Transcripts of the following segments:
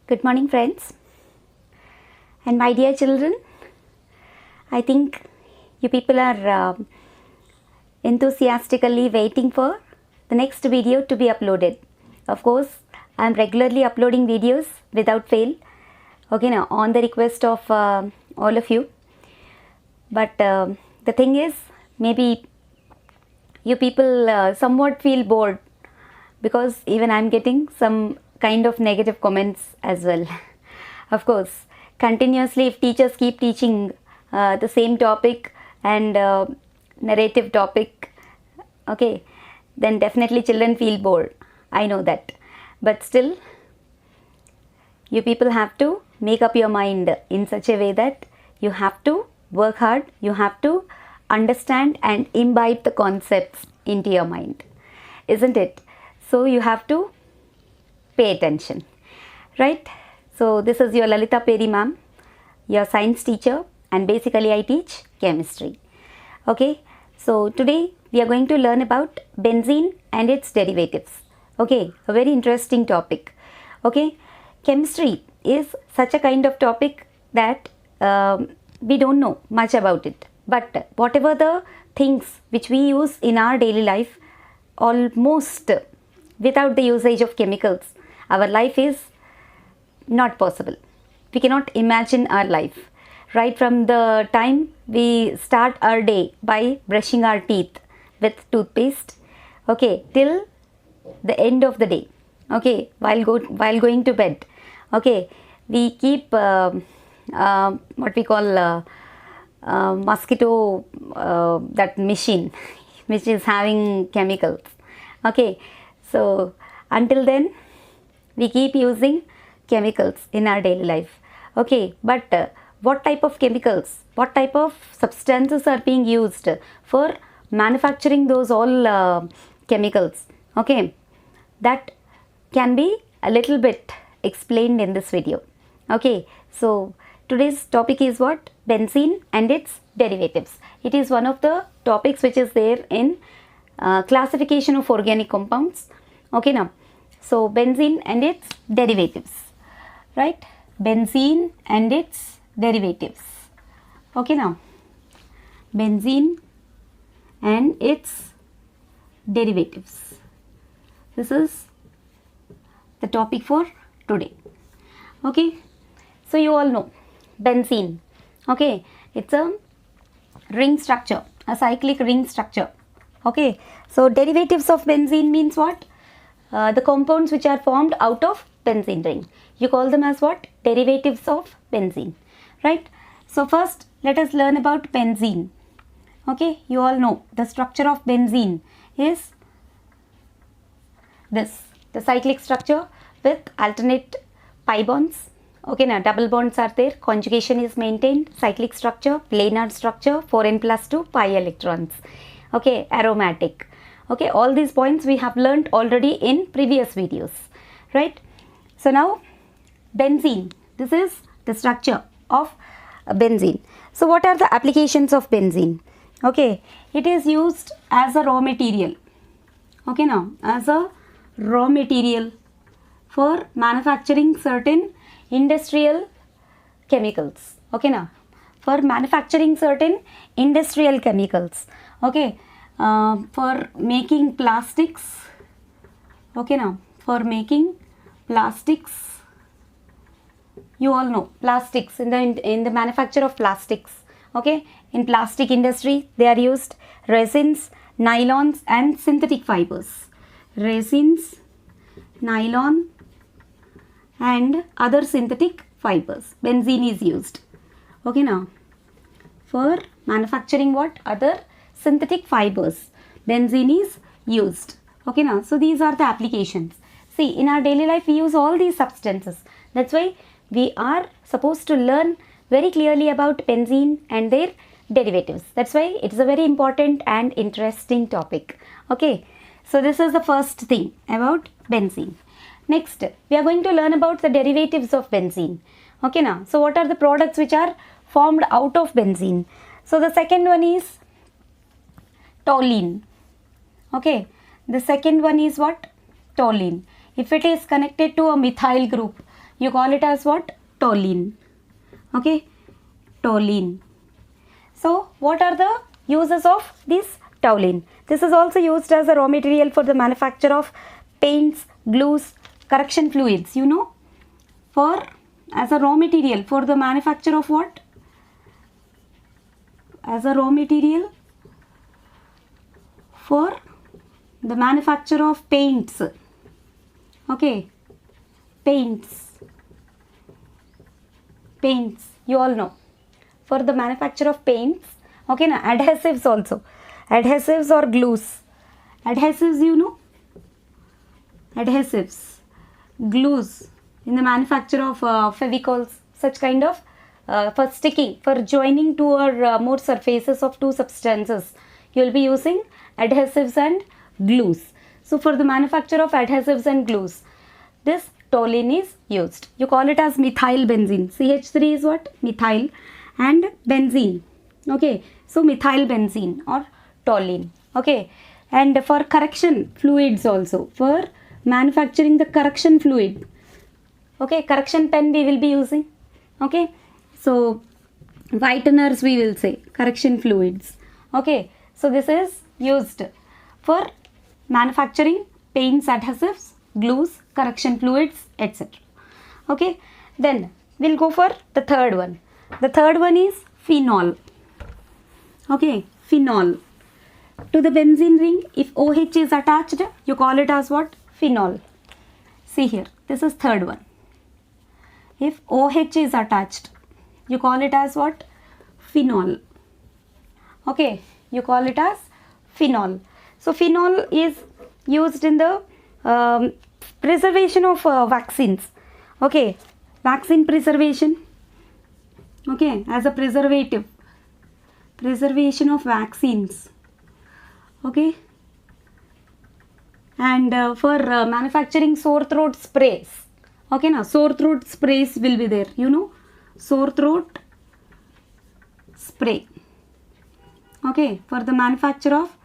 Good morning, friends. And my dear children, I think you people are enthusiastically waiting for the next video to be uploaded. Of course, I am regularly uploading videos without fail. Okay, now on the request of all of you. But the thing is, maybe you people somewhat feel bored because even I am getting some kind of negative comments as well. Of course, continuously if teachers keep teaching the same topic and narrative topic, okay, then definitely children feel bored. I know that. But still, you people have to make up your mind in such a way that you have to work hard, you have to understand and imbibe the concepts into your mind, isn't it? So you have to pay attention, right? So this is your Lalita Peri ma'am, your science teacher, and basically I teach chemistry. Okay, so today we are going to learn about benzene and its derivatives. Okay, a very interesting topic. Okay, chemistry is such a kind of topic that we don't know much about it, but whatever the things which we use in our daily life, almost without the usage of chemicals, our life is not possible. We cannot imagine our life. Right from the time we start our day by brushing our teeth with toothpaste, okay, till the end of the day, okay, while going to bed, okay, we keep what we call mosquito that machine which is having chemicals. Okay, so until then we keep using chemicals in our daily life. Okay, but what type of chemicals, what type of substances are being used for manufacturing those all chemicals? Okay, that can be a little bit explained in this video. Okay, so today's topic is what? Benzene and its derivatives. It is one of the topics which is there in classification of organic compounds. Okay, now, so benzene and its derivatives, right? Benzene and its derivatives. Okay, now, benzene and its derivatives. This is the topic for today. Okay, so you all know benzene. Okay, it's a ring structure, a cyclic ring structure. Okay, so derivatives of benzene means what? The compounds which are formed out of benzene ring. You call them as what? Derivatives of benzene, right? So first let us learn about benzene. Okay, you all know the structure of benzene is this, the cyclic structure with alternate pi bonds. Okay, now double bonds are there, conjugation is maintained, cyclic structure, planar structure, 4n plus 2 pi electrons. Okay, aromatic. Okay, all these points we have learnt already in previous videos, right? So now benzene, this is the structure of benzene. So what are the applications of benzene? Okay, it is used as a raw material. Okay, now as a raw material for manufacturing certain industrial chemicals. Okay, now for manufacturing certain industrial chemicals. Okay, for making plastics. Okay, now for making plastics, you all know plastics, in the manufacture of plastics. Okay, in plastic industry they are used resins, nylons and synthetic fibers. Resins, nylon and other synthetic fibers. Benzene is used. Okay, now for manufacturing what? Other synthetic fibers, benzene is used. Okay, now so these are the applications. See, in our daily life we use all these substances. That's why we are supposed to learn very clearly about benzene and their derivatives. That's why it is a very important and interesting topic. Okay, so this is the first thing about benzene. Next, we are going to learn about the derivatives of benzene. Okay, now, so what are the products which are formed out of benzene? So the second one is toluene. Okay, the second one is what? Toluene. If it is connected to a methyl group, you call it as what? Toluene. Okay, toluene. So what are the uses of this toluene? This is also used as a raw material for the manufacture of paints, glues, correction fluids, you know, as a raw material for the manufacture of what? As a raw material for the manufacture of paints. Okay, paints, you all know, for the manufacture of paints. Okay, now adhesives also, adhesives or glues. Adhesives, you know, adhesives, glues in the manufacture of fevicols, such kind of for sticking, for joining two or more surfaces of two substances, you will be using adhesives and glues. So for the manufacture of adhesives and glues, this toluene is used. You call it as methyl benzene. CH3 is what? Methyl, and benzene. Okay, so methyl benzene or toluene. Okay, and for correction fluids also, for manufacturing the correction fluid. Okay, correction pen we will be using. Okay, so whiteners we will say, correction fluids. Okay, so this is used for manufacturing paints, adhesives, glues, correction fluids, etc. Okay, then we'll go for the third one. The third one is phenol. Okay, phenol. To the benzene ring, if OH is attached, you call it as what? Phenol. See here, this is third one. If OH is attached, you call it as what? Phenol. Okay, you call it as phenol. So phenol is used in the preservation of vaccines. Okay, vaccine preservation. Okay, as a preservative, preservation of vaccines. Okay, and for manufacturing sore throat sprays. Okay, now sore throat sprays will be there, you know, sore throat spray. Okay, for the manufacture of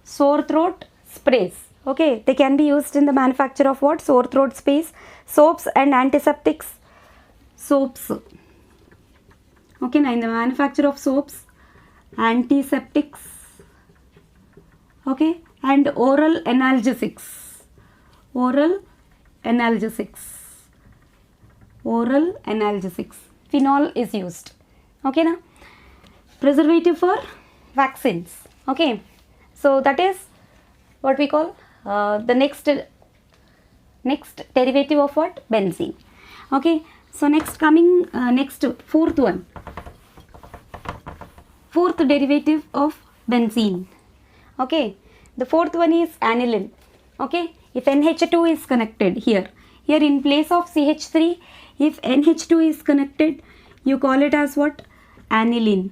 sore throat sprays. Okay, they can be used in the manufacture of what? Sore throat sprays, soaps and antiseptics. Soaps. Okay, now in the manufacture of soaps, antiseptics. Okay, and oral analgesics. Oral analgesics. Oral analgesics. Phenol is used. Okay, now preservative for vaccines. Okay, so that is what we call the next derivative of what? Benzene. Okay, so next fourth one. Fourth derivative of benzene. Okay, the fourth one is aniline. Okay, if NH2 is connected here in place of CH3, if NH2 is connected, you call it as what? Aniline.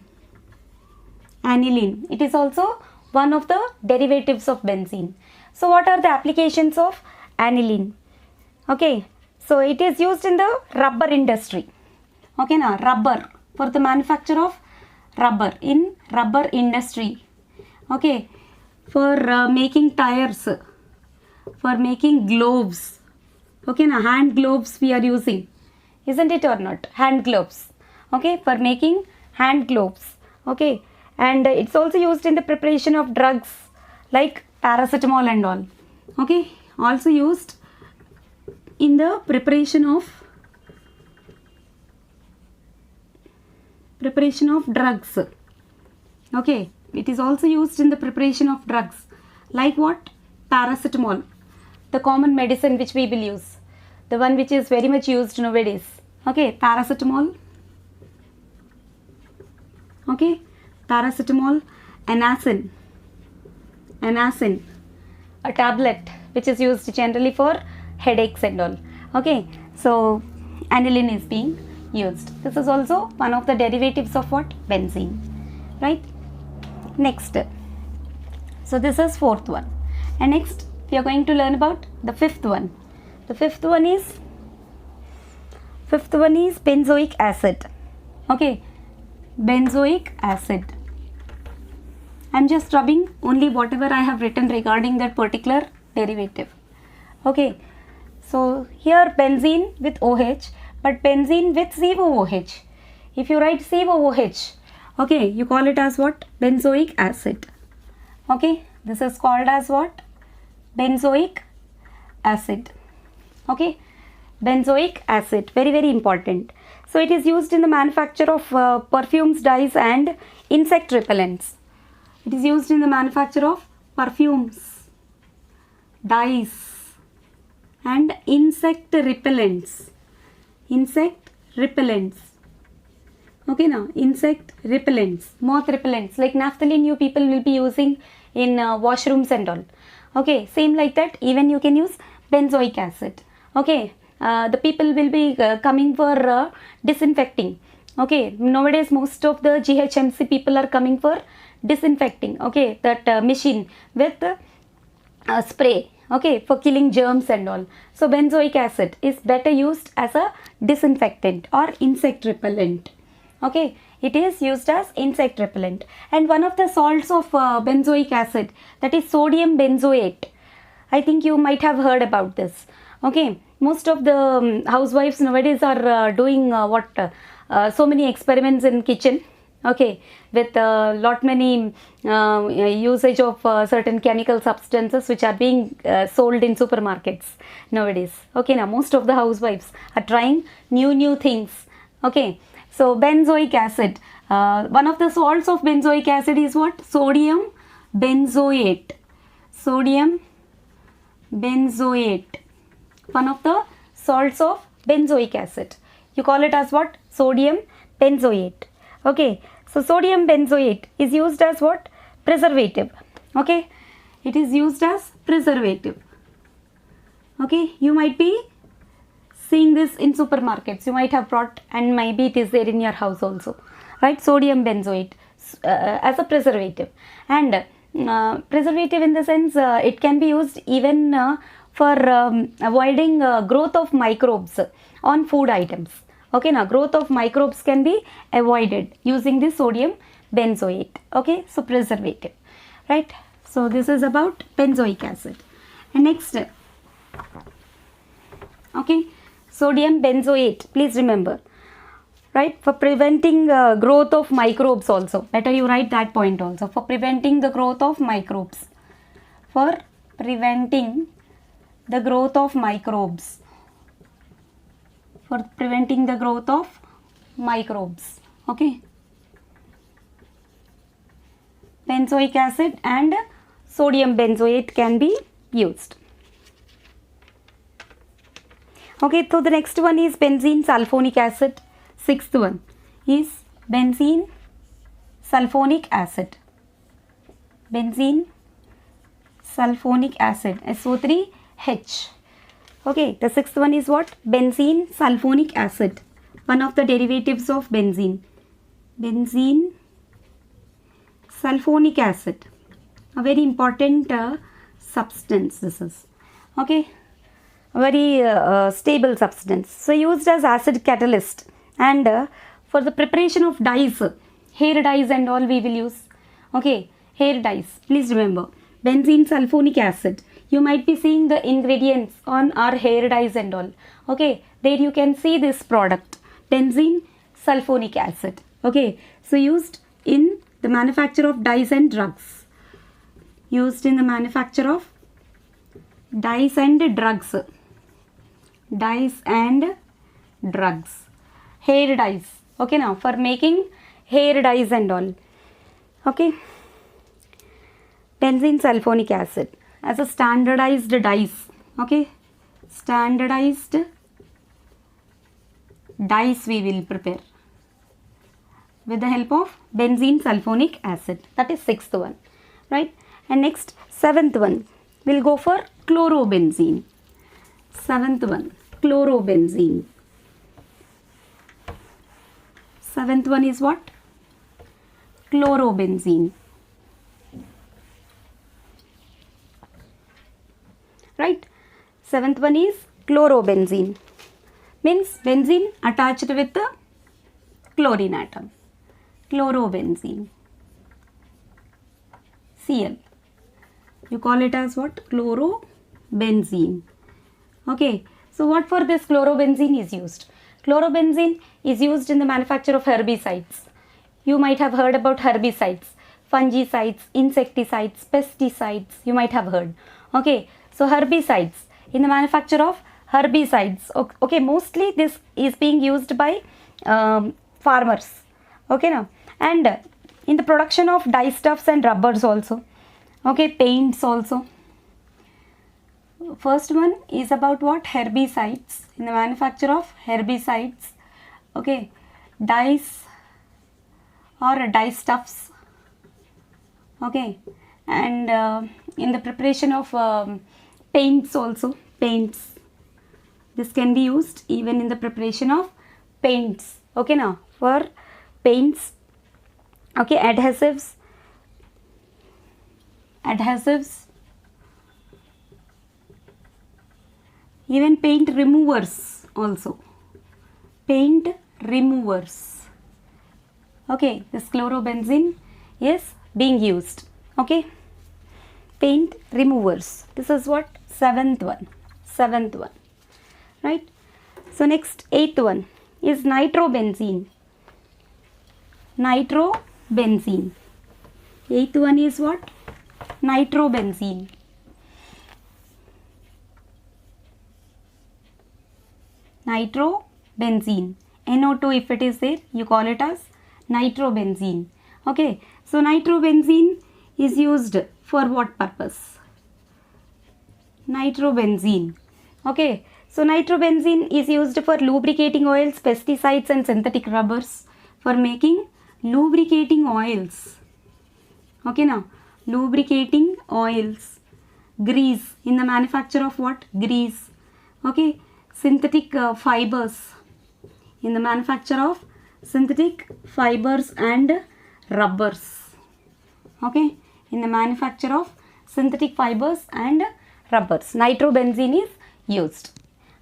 Aniline. It is also one of the derivatives of benzene. So what are the applications of aniline? Okay, so it is used in the rubber industry. Okay, now rubber, for the manufacture of rubber in rubber industry. Okay, for making tires, for making gloves. Okay, now hand gloves we are using, isn't it or not? Hand gloves. Okay, for making hand gloves. Okay, and it's also used in the preparation of drugs like paracetamol and all. Okay, also used in the preparation of drugs. Okay, it is also used in the preparation of drugs like what? Paracetamol, the common medicine which we will use, the one which is very much used nowadays. Okay, paracetamol. Okay, paracetamol, anacin, a tablet which is used generally for headaches and all. Okay, so aniline is being used. This is also one of the derivatives of what? Benzene, right? Next, so this is fourth one, and next we are going to learn about the fifth one. The fifth one is benzoic acid. Okay, benzoic acid. I am just rubbing only whatever I have written regarding that particular derivative. Okay, So here benzene with OH, but benzene with COOH. If you write COOH, okay, you call it as what? Benzoic acid. Okay, this is called as what? Benzoic acid. Okay, benzoic acid, very very important. So it is used in the manufacture of perfumes, dyes and insect repellents. It is used in the manufacture of perfumes, dyes and insect repellents. Insect repellents. Okay, now insect repellents, moth repellents like naphthalene you people will be using in washrooms and all. Okay, same like that, even you can use benzoic acid. Okay, the people will be coming for disinfecting. Okay, nowadays most of the GHMC people are coming for disinfecting. Okay, that machine with spray. Okay, for killing germs and all. So benzoic acid is better used as a disinfectant or insect repellent. Okay, it is used as insect repellent. And one of the salts of benzoic acid, that is sodium benzoate. I think you might have heard about this. Okay, most of the housewives nowadays are doing so many experiments in kitchen. Okay, with lot many usage of certain chemical substances which are being sold in supermarkets nowadays. Okay, now most of the housewives are trying new things. Okay, so benzoic acid, one of the salts of benzoic acid is what? Sodium benzoate. Sodium benzoate, one of the salts of benzoic acid. You call it as what? Sodium benzoate. Okay, so sodium benzoate is used as what? Preservative. Okay, it is used as preservative. Okay, you might be seeing this in supermarkets. You might have brought, and maybe it is there in your house also, right? Sodium benzoate as a preservative. And preservative in the sense it can be used even for avoiding growth of microbes on food items. Okay, now growth of microbes can be avoided using this sodium benzoate. Okay, so preservative, right? So this is about benzoic acid. And next, okay, sodium benzoate, please remember, right? For preventing growth of microbes also. Better you write that point also. For preventing the growth of microbes. For preventing the growth of microbes. For preventing the growth of microbes. Okay. Benzoic acid and sodium benzoate can be used. Okay, so the next one is benzene sulfonic acid. Sixth one is benzene sulfonic acid. Benzene sulfonic acid, SO3H. Okay, the sixth one is what? Benzene sulfonic acid, one of the derivatives of benzene. Benzene sulfonic acid, a very important substance this is. Okay, a very stable substance. So used as acid catalyst. And for the preparation of dyes, hair dyes and all we will use. Okay, hair dyes, please remember benzene sulfonic acid. You might be seeing the ingredients on our hair dyes and all. Okay, there you can see this product, benzene sulfonic acid. Okay, so used in the manufacture of dyes and drugs. Used in the manufacture of dyes and drugs. Dyes and drugs. Hair dyes. Okay, now for making hair dyes and all. Okay, benzene sulfonic acid as a standardized dyes. Okay, standardized dyes we will prepare with the help of benzene sulfonic acid. That is sixth one, right? And next, seventh one, we'll go for chlorobenzene. Seventh one, chlorobenzene. Seventh one is what? Chlorobenzene. Right? Seventh one is chlorobenzene. Means benzene attached with the chlorine atom. Chlorobenzene. Cl. You call it as what? Chlorobenzene. Okay. So what for this chlorobenzene is used? Chlorobenzene is used in the manufacture of herbicides. You might have heard about herbicides, fungicides, insecticides, pesticides, you might have heard. Okay, so herbicides, in the manufacture of herbicides, okay, mostly this is being used by farmers, okay now, and in the production of dyestuffs and rubbers also, okay, paints also. First one is about what? Herbicides, in the manufacture of herbicides, okay, dyes or dyestuffs, okay, and in the preparation of paints also, paints, this can be used even in the preparation of paints, okay now, for paints, okay, adhesives, even paint removers also, paint removers, okay, this chlorobenzene is being used, okay, paint removers, this is what? Seventh one, right? So next, eighth one is nitrobenzene. Eighth one is what? Nitrobenzene. NO2 if it is there, you call it as nitrobenzene. Okay, so nitrobenzene is used for what purpose? Nitrobenzene. Okay, so nitrobenzene is used for lubricating oils, pesticides and synthetic rubbers, for making lubricating oils. Okay now, lubricating oils, grease, in the manufacture of what? Grease. Okay, synthetic fibers, in the manufacture of synthetic fibers and rubbers. Okay, in the manufacture of synthetic fibers and rubbers, nitrobenzene is used.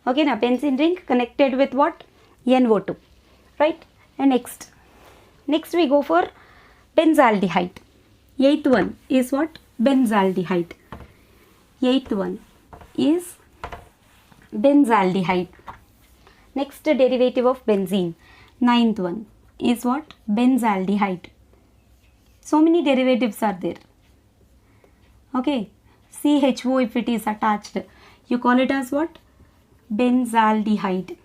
Okay, now benzene ring connected with what? NO2, right? And next we go for benzaldehyde. Eighth one is what? Benzaldehyde. Eighth one is benzaldehyde. Next derivative of benzene. Ninth one is what? Benzaldehyde. So many derivatives are there. Okay, CHO if it is attached, you call it as what? Benzaldehyde,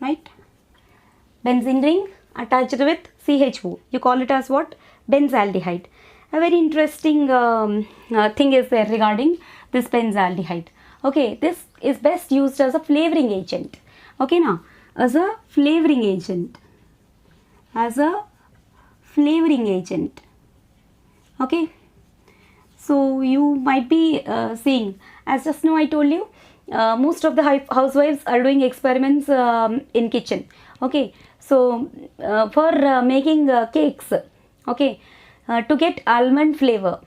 right? Benzene ring attached with CHO, you call it as what? Benzaldehyde. A very interesting thing is there regarding this benzaldehyde. Okay, this is best used as a flavoring agent. Okay now, as a flavoring agent. Okay, so you might be seeing, as just now I told you, most of the housewives are doing experiments in kitchen. Okay, so for making cakes, okay, to get almond flavor,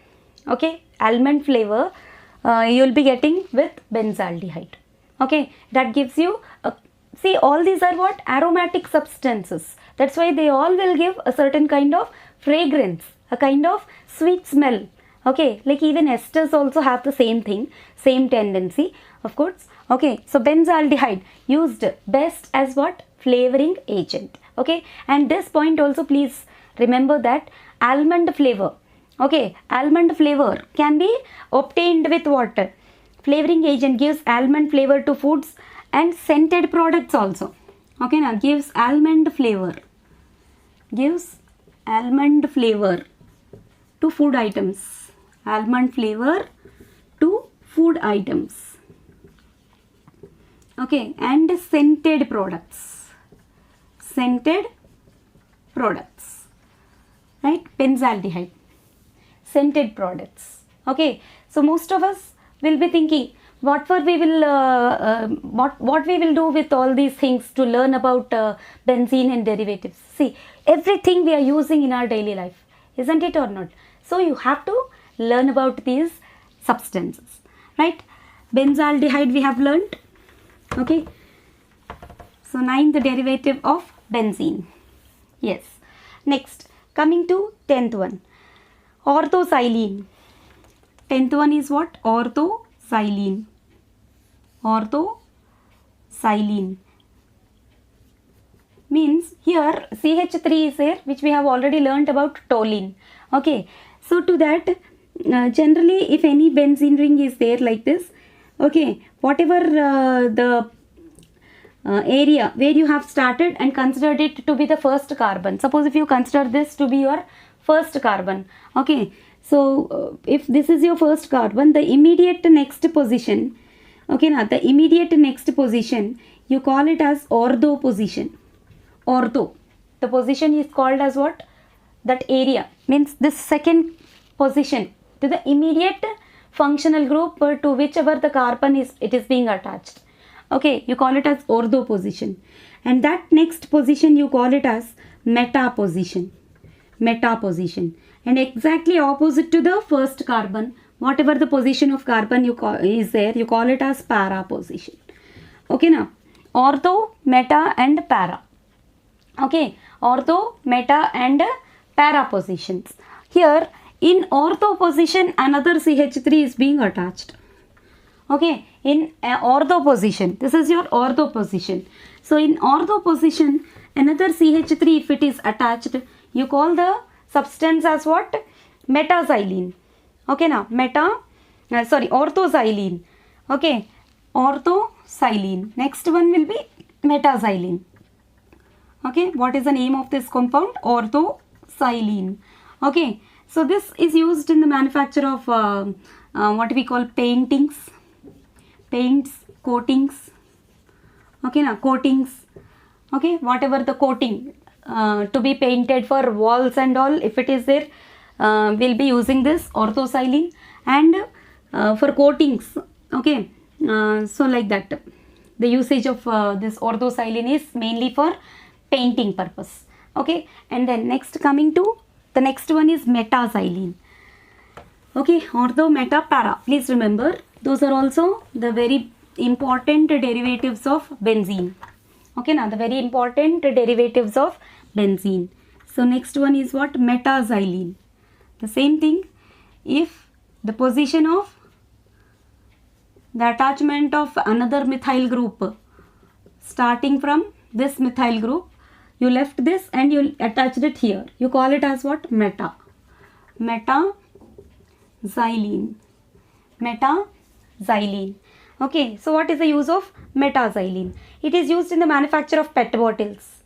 okay, you will be getting with benzaldehyde. Okay, that gives you see, all these are what? Aromatic substances. That's why they all will give a certain kind of fragrance, a kind of sweet smell. Okay, like even esters also have the same thing, same tendency, of course. Okay, so benzaldehyde used best as what? Flavoring agent. Okay, and this point also please remember that almond flavor, okay, almond flavor can be obtained with what? Flavoring agent gives almond flavor to foods and scented products also. Okay, now gives almond flavor to food items. Okay, and scented products, right? Benzaldehyde, scented products. Okay, so most of us will be thinking, what we will do with all these things to learn about benzene and derivatives. See, everything we are using in our daily life, isn't it or not? So you have to learn about these substances, right? Benzaldehyde we have learned. Okay, so ninth derivative of benzene. Yes, next coming to 10th one, orthoxylene. 10th one is what? Orthoxylene. orthosilene. Means here CH3 is there, which we have already learnt about toluene. Okay, so to that generally if any benzene ring is there like this, okay, whatever the area where you have started and considered it to be the first carbon, suppose if you consider this to be your first carbon, okay, so if this is your first carbon, the immediate next position, okay, now the immediate next position you call it as ortho position. Ortho, the position is called as what? That area, means this second position to the immediate functional group to whichever the carbon is, it is being attached. Okay, you call it as ortho position, and that next position you call it as meta position. Meta position, and exactly opposite to the first carbon, whatever the position of carbon you call is there, you call it as para position. Okay, now ortho, meta and para. Okay, ortho, meta and para positions. Here in ortho position another CH3 is being attached. Okay, in ortho position, this is your ortho position. So in ortho position another CH3 if it is attached, you call the substance as what? Metaxylene. Okay, now orthoxylene. Okay, orthoxylene. Next one will be metaxylene. Okay, what is the name of this compound? Orthoxylene. Okay, so this is used in the manufacture of what we call paints, coatings. Okay, now coatings. Okay, whatever the coating to be painted for walls and all, if it is there, we'll be using this orthoxylene, and for coatings. Okay, so like that, the usage of this orthoxylene is mainly for painting purpose. Okay, and then next coming to the next one is metaxylene. Okay, ortho, meta, para. Please remember, those are also the very important derivatives of benzene. Okay, now the very important derivatives of benzene. So next one is what? Metaxylene. The same thing, if the position of the attachment of another methyl group starting from this methyl group, you left this and you attached it here, you call it as what? Metaxylene. Okay, so what is the use of metaxylene? It is used in the manufacture of PET bottles.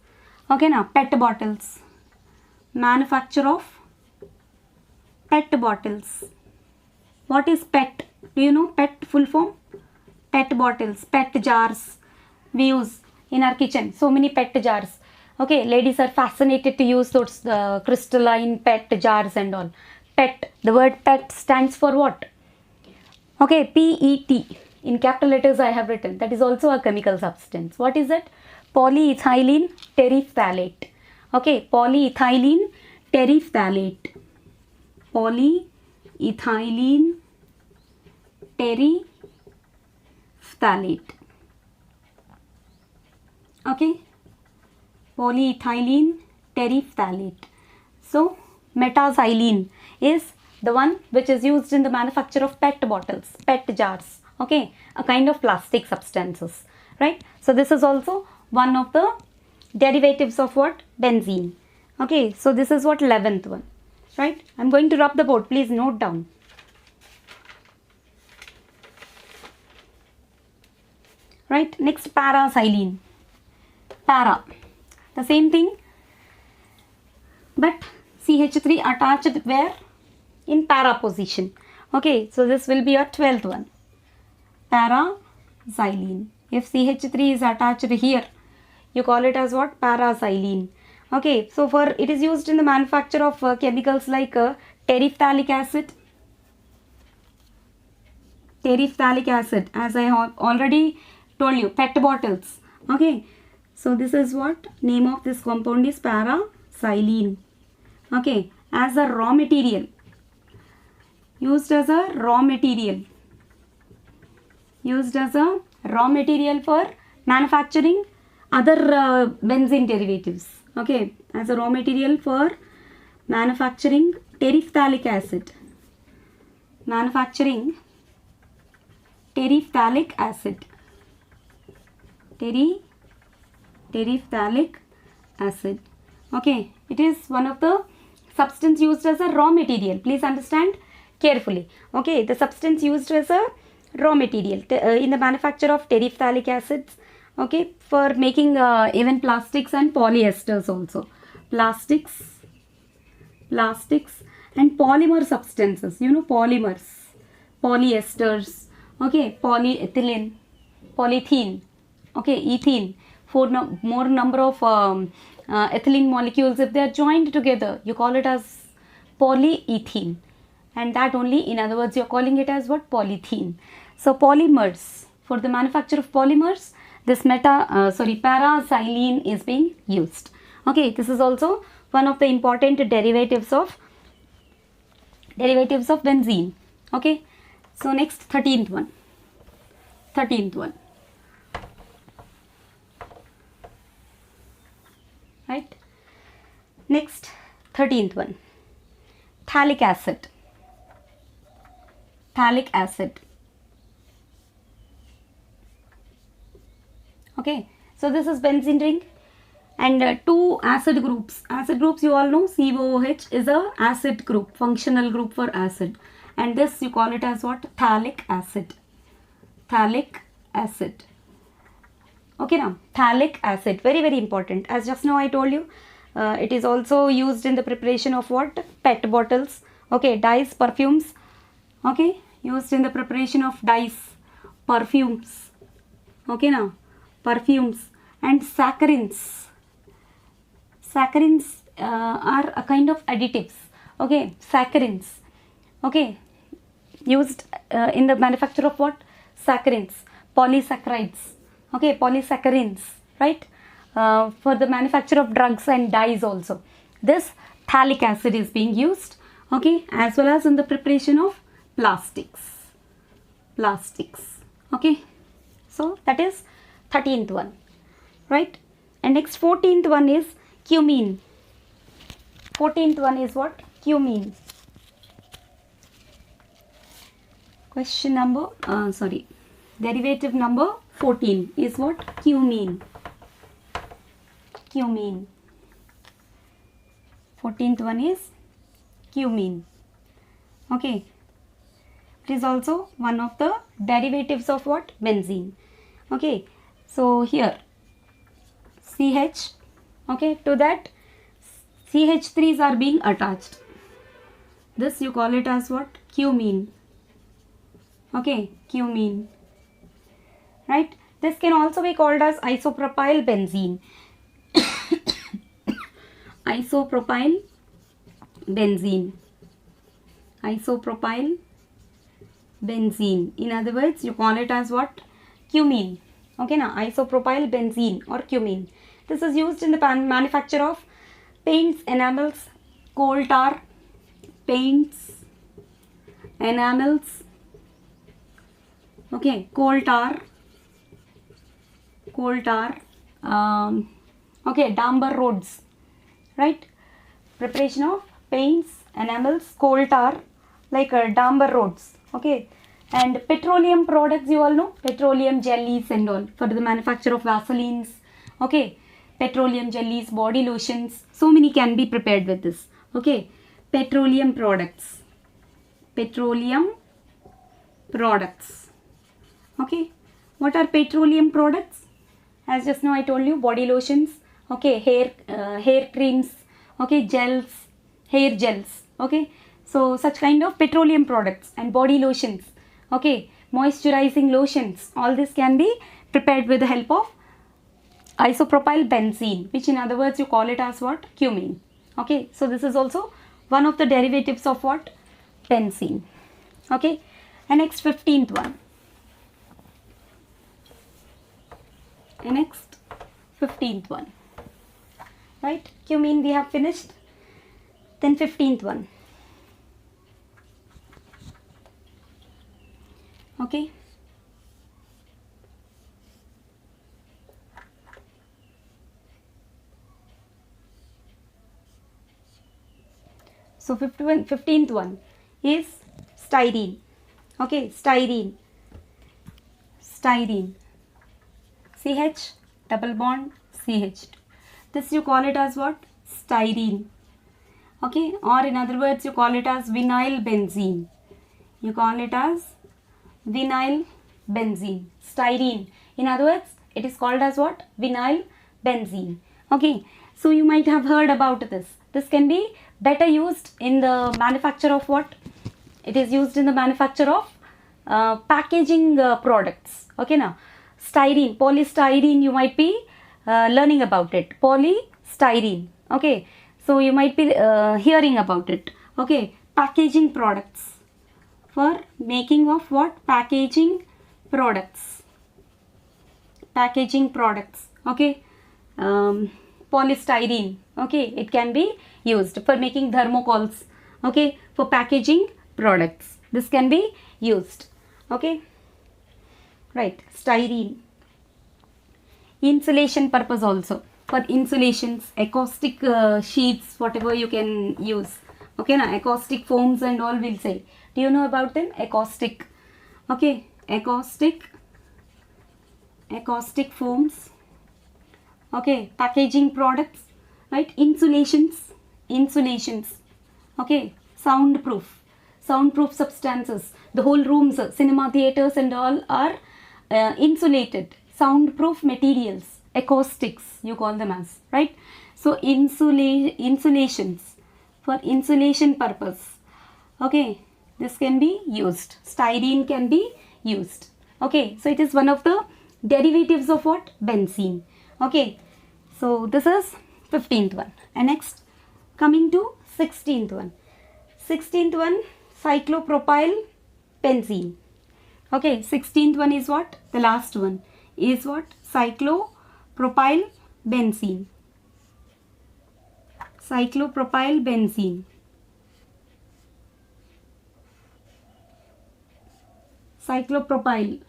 Okay, now PET bottles, manufacture of PET bottles. What is PET? Do you know PET full form? PET bottles, PET jars we use in our kitchen. So many PET jars. Okay, ladies are fascinated to use those crystalline PET jars and all. PET, the word PET stands for what? Okay, PET. In capital letters I have written. That is also a chemical substance. What is it? Polyethylene terephthalate. Okay, polyethylene terephthalate. Polyethylene terephthalate. Okay, polyethylene terephthalate. So metaxylene is the one which is used in the manufacture of PET bottles, PET jars. Okay, a kind of plastic substances, right? So this is also one of the derivatives of what? Benzene. Okay, so this is what? 11th one, right? I'm going to rub the board, please note down. Right, next paraxylene. Para, the same thing, but CH3 attached where? In para position. Okay, so this will be your 12th one. Paraxylene. If CH3 is attached here, you call it as what? Paraxylene. Okay, so for it is used in the manufacture of chemicals like terephthalic acid. Terephthalic acid, as I have already told you, PET bottles. Okay, so this is what? Name of this compound is paraxylene. Okay, as a raw material, used as a raw material, for manufacturing other benzene derivatives. Okay, as a raw material for manufacturing terephthalic acid. Manufacturing terephthalic acid. Terephthalic acid. Okay, it is one of the substance used as a raw material. Please understand carefully. Okay, the substance used as a raw material in the manufacture of terephthalic acids. Okay, for making even plastics and polyesters also. Plastics and polymer substances. You know, polymers, polyesters. Okay, polyethylene, polyethylene. Okay, ethene. More number of ethylene molecules, if they are joined together, you call it as polyethylene, and that only, in other words, you are calling it as what? Polythene. So polymers, for the manufacture of polymers, this paraxylene is being used. Okay, this is also one of the important derivatives of benzene. Okay, so next, 13th one. Right, next, 13th one, phthalic acid. Okay, so this is benzene ring, and two acid groups. You all know, COOH is a acid group, functional group for acid, and this you call it as what? Phthalic acid. Okay, now phthalic acid, very very important. As just now I told you, it is also used in the preparation of what? PET bottles. Okay, dyes, perfumes. Okay, used in the preparation of dyes, perfumes. Okay, now perfumes and saccharins. Are a kind of additives. Okay, saccharins. Okay, used in the manufacture of what? Saccharins, polysaccharides. Okay, polysaccharides, right? For the manufacture of drugs and dyes also, this phthalic acid is being used. Okay, as well as in the preparation of plastics. Okay, so that is 13th one, right? And next, 14th one is cumene. 14th one is what? Cumene. Question number, derivative number 14 is what? Cumene. 14th one is cumene. Okay, it is also one of the derivatives of what? Benzene. Okay, so here CH, okay, to that CH3s are being attached. This you call it as what? Cumene. Okay, cumene, right? This can also be called as isopropyl benzene. Isopropyl benzene. In other words, you call it as what? Cumene. Okay, now isopropyl benzene or cumene. This is used in the manufacture of paints, enamels, coal tar, okay, coal tar, okay, damper roads, right? Preparation of paints, enamels, coal tar, like damper roads. Okay, and petroleum products, you all know, petroleum jellies and all, for the manufacture of Vaselines. Okay, petroleum jellies, body lotions, so many can be prepared with this. Okay, petroleum products. Okay, what are petroleum products? As just now I told you, body lotions. Okay, hair creams. Okay, gels, hair gels. Okay, so such kind of petroleum products and body lotions. Okay, moisturizing lotions. All this can be prepared with the help of isopropyl benzene, which in other words you call it as what? Cumene. Okay, so this is also one of the derivatives of what? Benzene. Okay, and next, 15th one. Right, cumene we have finished. Then 15th one. Okay, so 15th one is styrene. Okay, styrene. CH, double bond, CH2. This you call it as what? Styrene. Okay, or in other words you call it as vinyl benzene. You call it as vinyl benzene, styrene. In other words, it is called as what? Vinyl benzene. Okay, so you might have heard about this. This can be better used in the manufacture of what? It is used in the manufacture of packaging products. Okay, now styrene, polystyrene, you might be learning about it. Polystyrene. Okay, so you might be hearing about it. Okay, packaging products. For making of what? Packaging products. Packaging products. Okay, polystyrene. Okay, it can be used for making thermocols. Okay, for packaging products, this can be used. Okay, right, styrene. Insulation purpose also, for insulations, acoustic sheets, whatever you can use. Okay, now acoustic foams and all we'll say. Do you know about them? Acoustic. Okay, acoustic foams. Okay, packaging products, right? Insulations. Okay, soundproof substances. The whole rooms, cinema theaters and all are insulated, soundproof materials, acoustics you call them as, right? So insulations, for insulation purpose. Okay, this can be used. Styrene can be used. Okay, so it is one of the derivatives of what? Benzene. Okay, so this is 15th one. And next, coming to 16th one. 16th one, cyclopropyl benzene. Okay, 16th one is what? The last one is what? Cyclopropyl benzene. Cyclopropyl benzene. Cyclopropyl.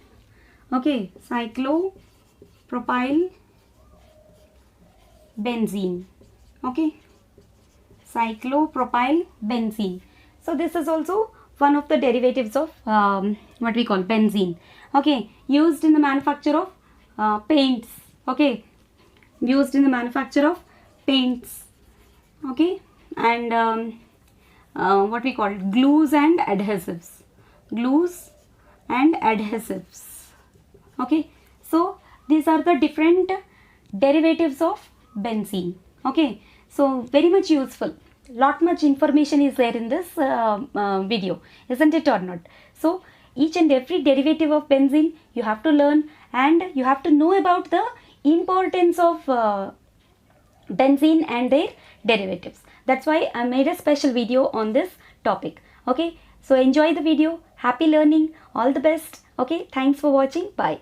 Okay, cyclopropyl benzene. Okay, cyclopropyl benzene. So this is also one of the derivatives of what we call benzene. Okay, used in the manufacture of paints. Okay, used in the manufacture of paints. Okay, and what we call glues and adhesives. Glues and adhesives. Okay, so these are the different derivatives of benzene. Okay, so very much useful. Lot much information is there in this video, isn't it or not? So each and every derivative of benzene you have to learn, and you have to know about the importance of benzene and their derivatives. That's why I made a special video on this topic. Okay, so enjoy the video. Happy learning. All the best. Okay, thanks for watching. Bye.